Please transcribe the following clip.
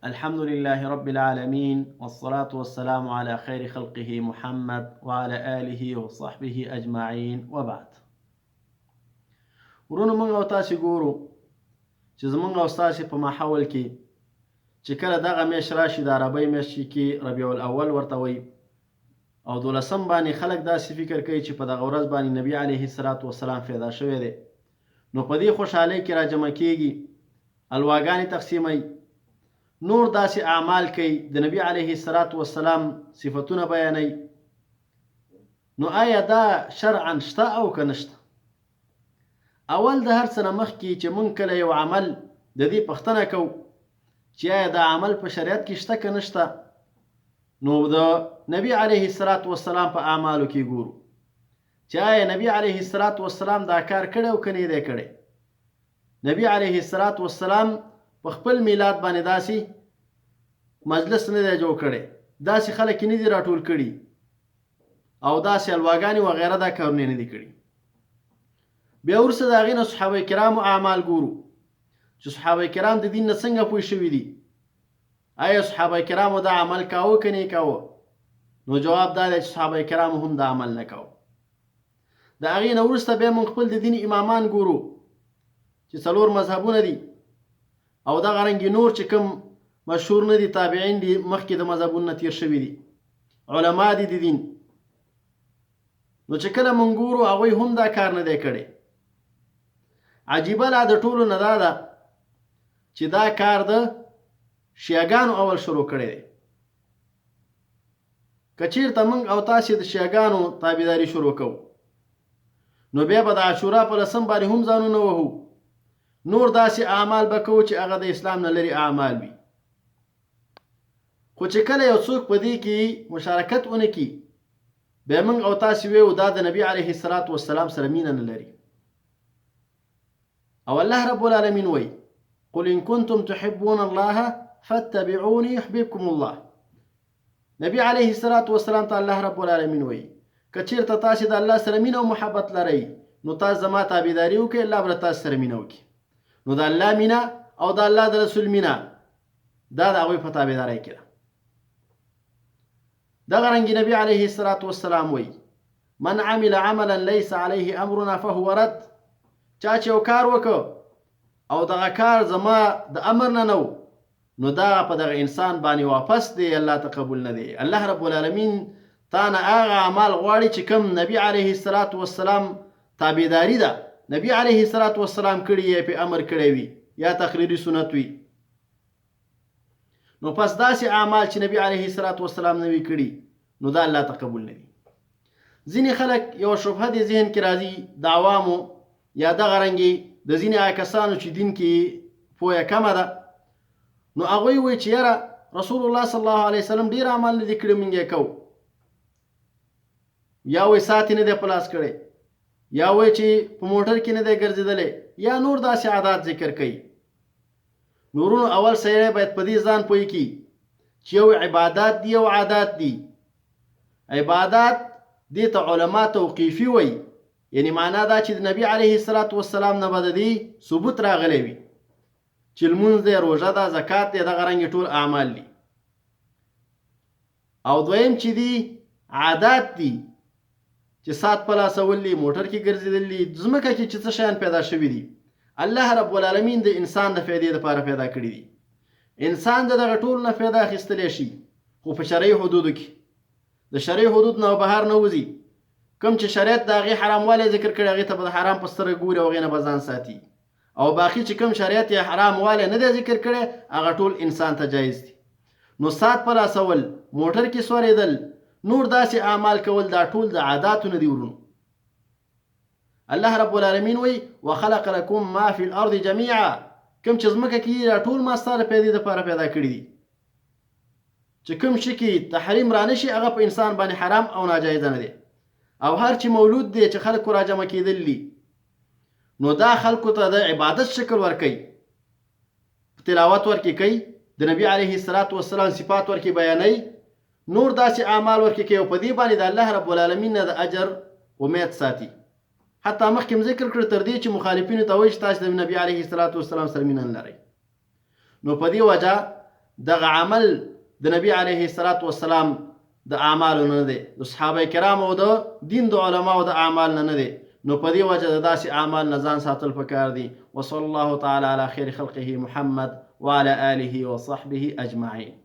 الحمد لله رب العالمين والصلاة والسلام على خير خلقه محمد وعلى آله وصحبه أجمعين وبعد. ورونو موږ او تاسو ګورو چې زموږ او تاسو په ماحول کې چې کله دغه میاشت راشي د عربی میاشت کې ربیع الاول ورته وي او 12 باندې خلک داسې فکر کوي چې په دغه ورځ باندې نبی علیه الصلاة والسلام پیدا شوی دی، نو په دې خوشحالۍ کې راجمع کیږي، الواګانې تقسیموي، نور داسې اعمال کوي، د نبی علیه الصلاة والسلام صفتونه بیانوي. نو آیا دا شرعا شته او که نشته؟ اول د هر څه نه مخکې چې مونږ کله یو عمل د دې پوښتنه کوو چې آیا دا عمل په شریعت کې شته که نشته، نو د نبی علیه الصلاة والسلام په اعمالو کې ګورو چې آیا نبی علیه الصلاة والسلام دا کار کړی او که نه دی کړی. نبی علیه الصلاة والسلام په خپل میلاد باندې داسې مجلس نه دی جوړ کړی، داسې خلک نه دي راټول کړي او داسې الواګانې وغیره دا کارونه نه دي کړي. بیا وروسته د هغې نه صحابه کرامو اعمال ګورو چې صحابه کرام د دین نه څنګه پوه شوي دي، آیا صحابه کرامو دا عمل کاوه که نه کاوه؟ نو جواب دا دی چې صحابه کرامو هم دا عمل نه کاوه. د هغې نه وروسته بیا موږ خپل د دین امامان ګورو چې 4 مذهبونه دي او دغه رنګې نور چې کوم مشهور نه دي، تابعین دي، مخکې د مذهبونو نه تیر شوي دي، علما دي د دین. نو چې کله موږ ګورو هغوی هم دا کار نه دی کړی. عجیبه لا د ټولو نه دا ده چې دا کار د شیعګانو اول شروع کړی دی. که چېرته موږ او تاسې د شیعګانو تابعداري شروع کوو نو بیا به د عاشورا په 10 باندې هم ځانونه وهو، نور داسې اعمال به کوو چې هغه د اسلام نه لرې اعمال وي. خو چې کله یو څوک په دې کې مشارکت ونه کړي بیا موږ او تاسې ویو دا د نبي علیه الصلاة والسلام سره مینه نه لري. او الله رب العالمین وی قل ان کنتم تحبون الله فاتبعوني يحببكم الله. نبی علیه الصلاة والسلام ته الله رب العالمین وی که چېرته تاسې د الله سره مینه او محبت لرئ نو تاسو زما تابعداري وکړئ، الله به تاسو سره مینه وکړي. نو د الله مینه او د الله د رسول مینه دا د هغوی په تابعدارۍ کې ده. دغه رنګې نبی علیه الصلاة والسلام وی من عمل عملا لیس علیه امرنا فهو رد. چا چې یو کار وکړ او دغه کار زما د امر نه نو نو دا په دغه انسان باندې واپس دی، الله ته قبول نه دی. الله رب العالمین تا نه هغه اعمال غواړي چې کوم نبی علیه الصلاة والسلام تابعداري ده، نبی علیه الصلاة والسلام کړي یې په امر کړی وي یا تقریري سنت وي. نو پس داسې اعمال چې نبی علیه الصلاة والسلام نه وي کړي نو دا الله ته قبول نه دي. ځینې خلک یو شبهه د ذهن کې راځي د عوامو یا دغه رنګې د ځینې هغه کسانو چې دین کې پوهه کمه ده، نو هغوی وایي چې یاره رسول الله صلی الله علیه وسلم ډېر اعمال نه دي کړي، موږ یې کوو. یا وایي ساعت یې نه دی په لاس کړی، یا وایي چې په موټر کې نه دی ګرځېدلی، یا نور داسې عادات ذکر کوي. نورونو اول سړی باید په دې ځان پوه کړي چې یو عبادات دي او عادات دي. عبادات دې ته علما توقیفي وایي، یعنی معنا دا چې د نبی علیه الصلاة والسلام نه به د دې ثبوت راغلی وي چې لمونځ دی، روژه ده، زکات دی، دغه رنګې ټول اعمال دي. او دویم چې دي عادات دي چې ساعت په لاس اول دي، موټر کې ګرځېدل دي، ځمکه کې چې څه شیان پیدا شوي دي الله رب العالمین د انسان د فایدې لپاره پیدا کړي دي. انسان د دغه ټول نه فایده اخیستلی شي خو په شرعي حدودو کې. د شرعي حدود نه بهر نه وځي. کوم چې شریعت د هغې حراموالی ذکر کړي هغې ته به د حرام په سترګه ګوري او هغې نه به ځان ساتي، او باقي چې کوم شریعت یې حراموالی نه دی ذکر کړی هغه ټول انسان ته جایز دي. نو ساعت په لاسول، موټر کې سورېدل، نور داسې اعمال کول دا ټول د عاداتو نه دي. ورونو الله رب العالمین وی وخلق لكم ما فی الارض جمیعا. کوم چې ځمکه کې دا ټول ما ستا د پیدې دپاره پیدا کړي دي. چې کوم شي کې تحریم رانشي هغه په انسان باندې حرام او ناجایزه نه دی. او هر چې مولود دی چې خلکو راجمع کېدل دي نو دا خلکو ته د عبادت شکل ورکوي، تلاوت ورکې کوي، د نبی علیه الصلاة والسلام صفات ورکې بیانوي، نور داسې اعمال ورکې کوي او په دې باندې د الله رب العالمین نه د اجر امید ساتي. حتی مخکې ذکر کړ تر دې چې مخالفینو ته وایي چې تاسو د نبی علیه الصلاة والسلام سره مینه نه لرئ. نو په دې وجه دغه عمل د نبی علیه الصلاة والسلام د اعمالو نه دی، د صحابه کرامو او د دین د علماو د اعمال نه دی. نو په دې وجه د داسې اعمال نه ځان ساتل پکار دي. وصلی الله تعالی علی خیر خلقه محمد وعلى آله وصحبه أجمعين.